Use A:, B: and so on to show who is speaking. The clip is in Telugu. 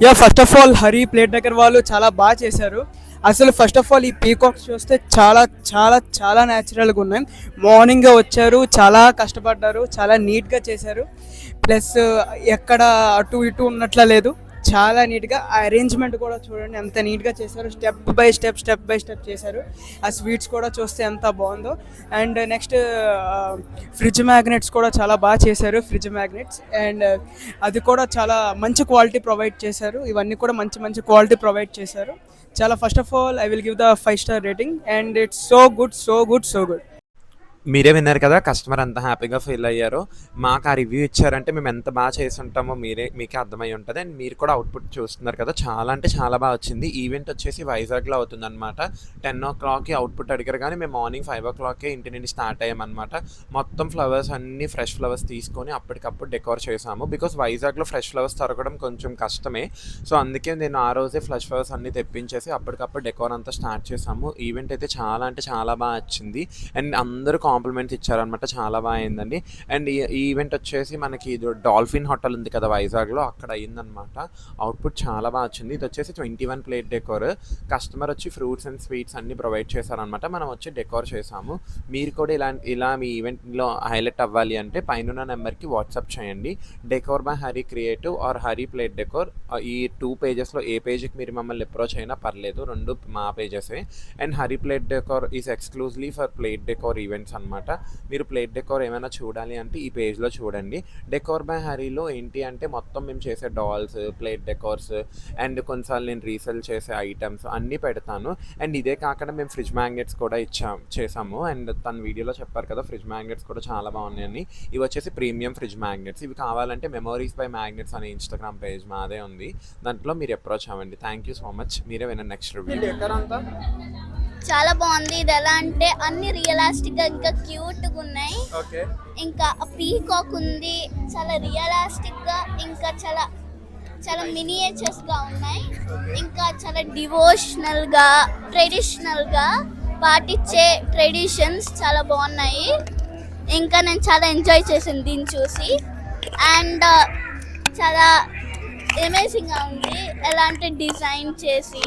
A: Yeah first of all Hari plate దగ్గర వాళ్ళు చాలా బాగా చేశారు. అసలు ఫస్ట్ ఆఫ్ ఆల్ ఈ పీకాక్స్ చూస్తే చాలా చాలా చాలా న్యాచురల్గా ఉన్నాయి. మార్నింగే వచ్చారు, చాలా కష్టపడ్డారు, చాలా నీట్గా చేశారు. ప్లస్ ఎక్కడ అటు ఇటు ఉన్నట్ల లేదు, చాలా నీట్గా. ఆ అరేంజ్మెంట్ కూడా చూడండి ఎంత నీట్గా చేశారు, స్టెప్ బై స్టెప్ చేశారు. ఆ స్వీట్స్ కూడా చూస్తే ఎంత బాగుందో. అండ్ నెక్స్ట్ ఫ్రిడ్జ్ మ్యాగ్నెట్స్ కూడా చాలా బాగా చేశారు, ఫ్రిడ్జ్ మ్యాగ్నెట్స్. అండ్ అది కూడా చాలా మంచి క్వాలిటీ ప్రొవైడ్ చేశారు. ఇవన్నీ కూడా మంచి మంచి క్వాలిటీ ప్రొవైడ్ చేశారు. చాలా first of all I will give the 5 star rating. And it's so good.
B: మీరే విన్నారు కదా కస్టమర్ ఎంత హ్యాపీగా ఫీల్ అయ్యారో. మాకు ఆ రివ్యూ ఇచ్చారంటే మేము ఎంత బాగా చేసి ఉంటామో మీకే అర్థమై ఉంటుంది. అండ్ మీరు కూడా అవుట్పుట్ చూస్తున్నారు కదా, చాలా అంటే చాలా బాగా వచ్చింది. ఈవెంట్ వచ్చేసి వైజాగ్లో అవుతుందన్నమాట. 10 o'clockకి అవుట్పుట్ అడిగారు, కానీ మేము మార్నింగ్ 5 o'clockకే ఇంటి నుండి స్టార్ట్ అయ్యామన్నమాట. మొత్తం ఫ్లవర్స్ అన్నీ ఫ్రెష్ ఫ్లవర్స్ తీసుకొని అప్పటికప్పుడు డెకోర్ చేసాము. బికాస్ వైజాగ్లో ఫ్రెష్ ఫ్లవర్స్ దొరకడం కొంచెం కష్టమే. సో అందుకే నేను ఆ రోజే ఫ్రెష్ ఫ్లవర్స్ అన్నీ తెప్పించేసి అప్పటికప్పుడు డెకోర్ అంతా స్టార్ట్ చేసాము. ఈవెంట్ అయితే చాలా అంటే చాలా బాగా వచ్చింది. అండ్ అందరూ కాంప్లిమెంట్స్ ఇచ్చారనమాట, చాలా బాగా అయిందండి. అండ్ ఈ ఈవెంట్ వచ్చేసి మనకి డాల్ఫిన్ హోటల్ ఉంది కదా వైజాగ్లో, అక్కడ అయ్యిందనమాట. అవుట్పుట్ చాలా బాగా వచ్చింది. ఇది వచ్చేసి 21 ప్లేట్ డెకోర్. కస్టమర్ వచ్చి ఫ్రూట్స్ అండ్ స్వీట్స్ అన్నీ ప్రొవైడ్ చేశారనమాట, మనం వచ్చి డెకోర్ చేసాము. మీరు కూడా ఇలా మీ ఈవెంట్లో హైలైట్ అవ్వాలి అంటే పైన నెంబర్కి వాట్సాప్ చేయండి. Decor by Hari creative or Hari plate decor, ఈ 2 పేజెస్లో ఏ పేజ్కి మీరు మమ్మల్ని అప్రోచ్ అయినా పర్లేదు, 2 మా పేజెసే. And Hari plate decor is exclusively for plate decor events అనమాట. మీరు ప్లేట్ డెకోర్ ఏమైనా చూడాలి అంటే ఈ పేజ్లో చూడండి. డెకోర్ బై హరిలో ఏంటి అంటే మొత్తం మేము చేసే డాల్స్, ప్లేట్ డెకోర్స్, అండ్ కొన్నిసార్లు నేను రీసెల్ చేసే ఐటమ్స్ అన్నీ పెడతాను. అండ్ ఇదే కాకుండా మేము ఫ్రిడ్జ్ మ్యాగ్నెట్స్ కూడా చేసాము. అండ్ తన వీడియోలో చెప్పారు కదా ఫ్రిడ్జ్ మ్యాగ్నెట్స్ కూడా చాలా బాగున్నాయని. ఇవి వచ్చేసి ప్రీమియం ఫ్రిడ్జ్ మ్యాగ్నెట్స్. ఇవి కావాలంటే మెమోరీస్ బై మ్యాగ్నెట్స్ అనే ఇన్స్టాగ్రామ్ పేజ్ మాదే ఉంది, దాంట్లో మీరు అప్రోచ్ అవ్వండి. Thank you so much. మీరే వినండి నెక్స్ట్ రివ్యూ.
C: చాలా బాగుంది. ఇది ఎలా అంటే అన్ని రియలిస్టిక్ గా ఇంకా క్యూట్ గా ఉన్నాయి. ఇంకా పీకాక్ ఉంది, చాలా రియలిస్టిక్ గా, ఇంకా చాలా చాలా మినియేచర్స్ గా ఉన్నాయి. ఇంకా చాలా డివోషనల్ గా, ట్రెడిషనల్ గా పాటించే ట్రెడిషన్స్ చాలా బాగున్నాయి. ఇంకా నేను చాలా ఎంజాయ్ చేసాను దీన్ని చూసి. అండ్ చాలా అమేజింగ్ గా ఉంది, ఎలా అంటే డిజైన్ చేసి